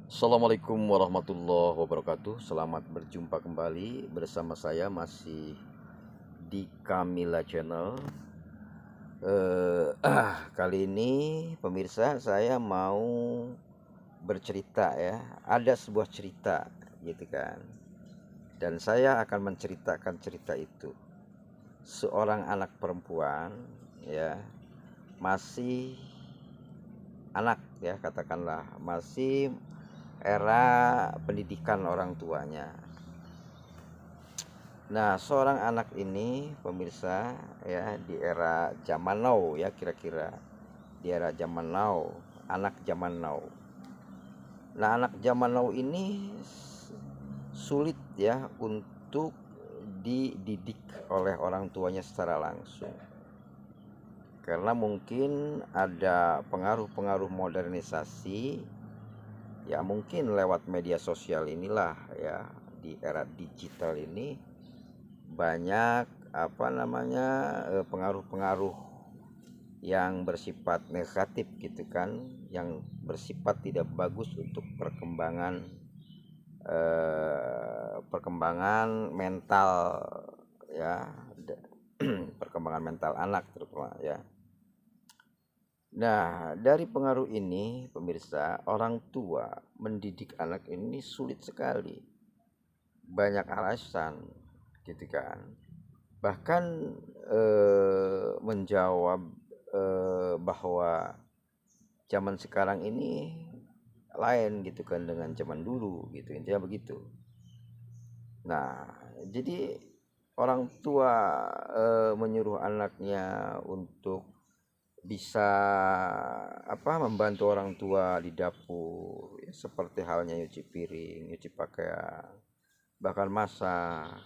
Assalamualaikum warahmatullahi wabarakatuh. Selamat berjumpa kembali bersama saya masih di Kamila Channel. Kali ini pemirsa saya mau bercerita ya. Ada sebuah cerita gitu kan. Dan saya akan menceritakan cerita itu. Seorang anak perempuan ya, masih anak ya, katakanlah masih era pendidikan orang tuanya. Nah, seorang anak ini pemirsa ya, di era zaman now ya, kira-kira di era zaman now, anak zaman now. Nah, anak zaman now ini sulit ya untuk dididik oleh orang tuanya secara langsung. Karena mungkin ada pengaruh-pengaruh modernisasi ya, mungkin lewat media sosial inilah ya, di era digital ini banyak pengaruh-pengaruh yang bersifat negatif gitu kan, yang bersifat tidak bagus untuk perkembangan mental ya, perkembangan mental anak terutama ya. Nah, dari pengaruh ini pemirsa, orang tua mendidik anak ini sulit sekali. Banyak alasan gitu kan. Bahkan menjawab bahwa zaman sekarang ini lain gitu kan dengan zaman dulu gitu, intinya begitu. Nah, jadi orang tua menyuruh anaknya untuk bisa membantu orang tua di dapur ya, seperti halnya nyuci piring, nyuci pakaian, bahkan masak.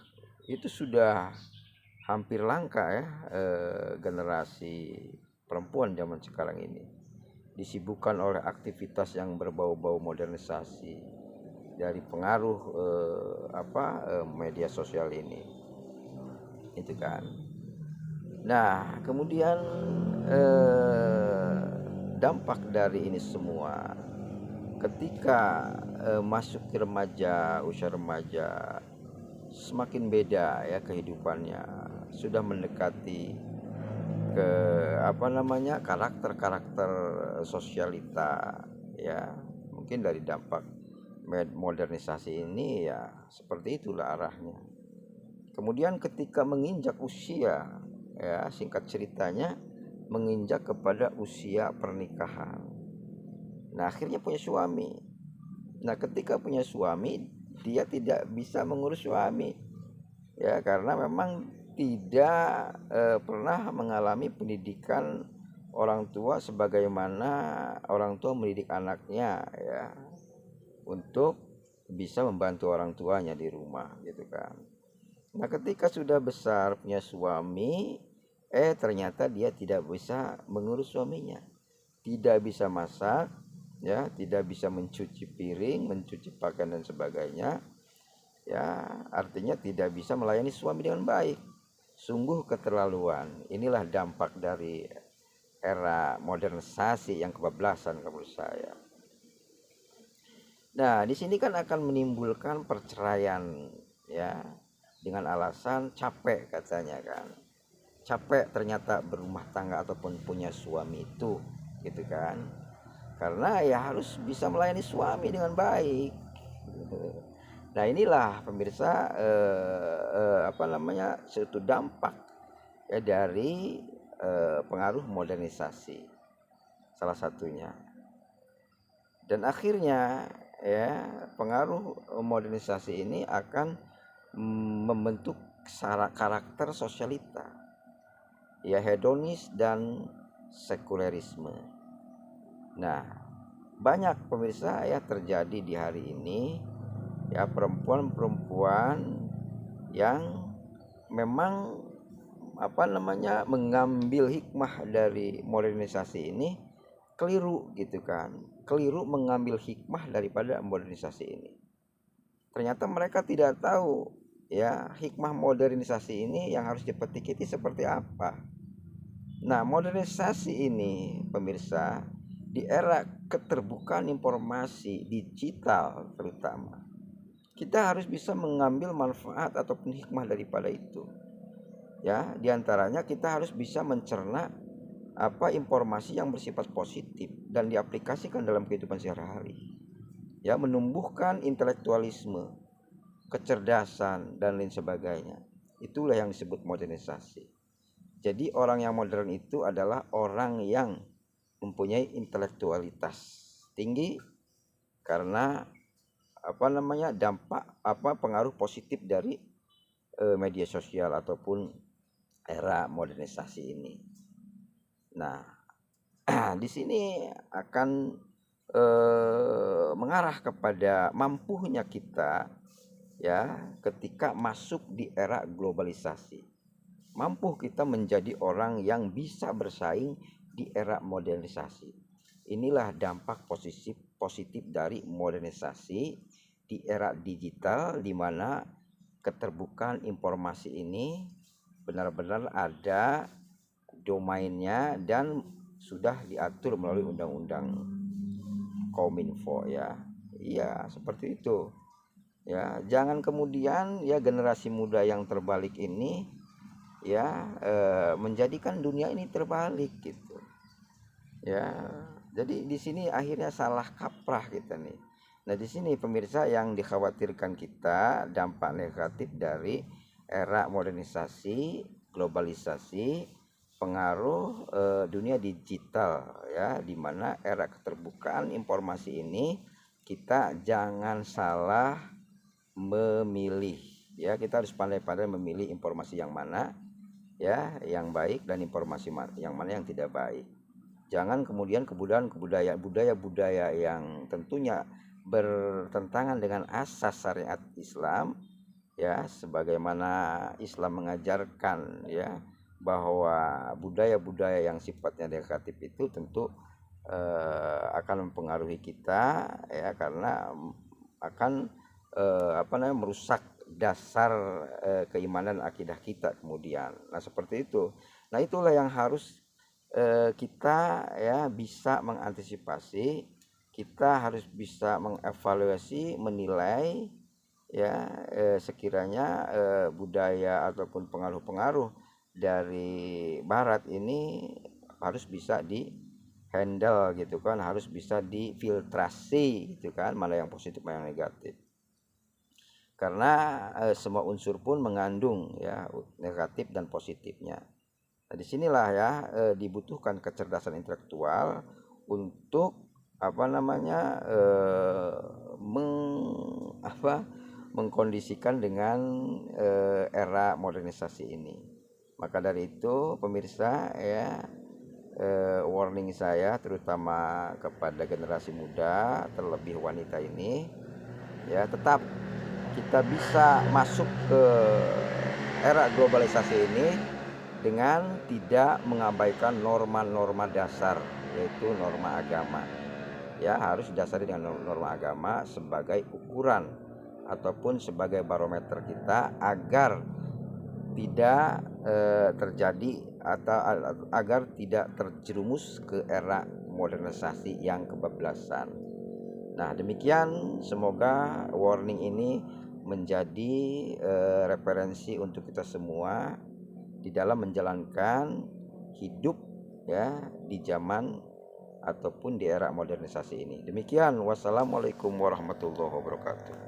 Itu sudah hampir langka ya, generasi perempuan zaman sekarang ini disibukkan oleh aktivitas yang berbau-bau modernisasi dari pengaruh media sosial ini, itu kan. Nah, kemudian dampak dari ini semua ketika masuk ke remaja, usia remaja, semakin beda ya kehidupannya, sudah mendekati ke karakter-karakter sosialita ya. Mungkin dari dampak modernisasi ini ya, seperti itulah arahnya. Kemudian ketika menginjak usia ya, singkat ceritanya menginjak kepada usia pernikahan. Nah, akhirnya punya suami. Nah, ketika punya suami, dia tidak bisa mengurus suami ya, karena memang tidak pernah mengalami pendidikan orang tua sebagaimana orang tua mendidik anaknya ya, untuk bisa membantu orang tuanya di rumah gitu kan. Nah, ketika sudah besar punya suami, ternyata dia tidak bisa mengurus suaminya, tidak bisa masak ya, tidak bisa mencuci piring, mencuci pakaian dan sebagainya ya. Artinya tidak bisa melayani suami dengan baik. Sungguh keterlaluan. Inilah dampak dari era modernisasi yang kebablasan menurut saya. Nah, di sini kan akan menimbulkan perceraian ya, dengan alasan capek katanya kan. Capek ternyata berumah tangga ataupun punya suami itu gitu kan. Karena ya harus bisa melayani suami dengan baik. Nah, inilah pemirsa suatu dampak ya dari pengaruh modernisasi salah satunya. Dan akhirnya ya, pengaruh modernisasi ini akan membentuk karakter sosialita ya, hedonis dan sekulerisme. Nah, banyak pemirsa ya terjadi di hari ini ya, perempuan-perempuan yang memang mengambil hikmah dari modernisasi ini keliru gitu kan. Keliru mengambil hikmah daripada modernisasi ini. Ternyata mereka tidak tahu ya, hikmah modernisasi ini yang harus dipetik itu seperti apa. Nah, modernisasi ini pemirsa di era keterbukaan informasi digital terutama, kita harus bisa mengambil manfaat ataupun hikmah daripada itu. Ya, diantaranya kita harus bisa mencerna apa informasi yang bersifat positif dan diaplikasikan dalam kehidupan sehari-hari. Ya, menumbuhkan intelektualisme, kecerdasan dan lain sebagainya. Itulah yang disebut modernisasi. Jadi orang yang modern itu adalah orang yang mempunyai intelektualitas tinggi karena dampak pengaruh positif dari media sosial ataupun era modernisasi ini. Nah, di sini akan mengarah kepada mampunya kita ya ketika masuk di era globalisasi. Mampu kita menjadi orang yang bisa bersaing di era modernisasi. Inilah dampak positif dari modernisasi di era digital, di mana keterbukaan informasi ini benar-benar ada domainnya dan sudah diatur melalui undang-undang Kominfo ya. Iya, seperti itu. Ya, jangan kemudian ya generasi muda yang terbalik ini ya menjadikan dunia ini terbalik gitu. Ya, jadi di sini akhirnya salah kaprah kita nih. Nah, di sini pemirsa yang dikhawatirkan kita dampak negatif dari era modernisasi, globalisasi, pengaruh dunia digital ya, di mana era keterbukaan informasi ini kita jangan salah memilih ya, kita harus pandai-pandai memilih informasi yang mana ya yang baik dan informasi yang mana yang tidak baik. Jangan kemudian budaya-budaya yang tentunya bertentangan dengan asas syariat Islam ya, sebagaimana Islam mengajarkan ya bahwa budaya-budaya yang sifatnya negatif itu tentu akan mempengaruhi kita ya, karena akan merusak dasar keimanan akidah kita kemudian. Nah, seperti itu. Nah, itulah yang harus kita ya bisa mengantisipasi. Kita harus bisa mengevaluasi, menilai ya sekiranya budaya ataupun pengaruh-pengaruh dari barat ini harus bisa di handle gitu kan, harus bisa difiltrasi gitu kan, mana yang positif mana yang negatif. Karena semua unsur pun mengandung ya negatif dan positifnya. Nah, disinilah ya dibutuhkan kecerdasan intelektual untuk mengkondisikan dengan era modernisasi ini. Maka dari itu pemirsa ya, warning saya terutama kepada generasi muda terlebih wanita ini ya, tetap kita bisa masuk ke era globalisasi ini dengan tidak mengabaikan norma-norma dasar, yaitu norma agama. Ya, harus didasari dengan norma agama sebagai ukuran ataupun sebagai barometer kita agar tidak terjadi atau agar tidak terjerumus ke era modernisasi yang kebablasan. Nah, demikian, semoga warning ini menjadi referensi untuk kita semua di dalam menjalankan hidup ya di zaman ataupun di era modernisasi ini. Demikian, wassalamualaikum warahmatullahi wabarakatuh.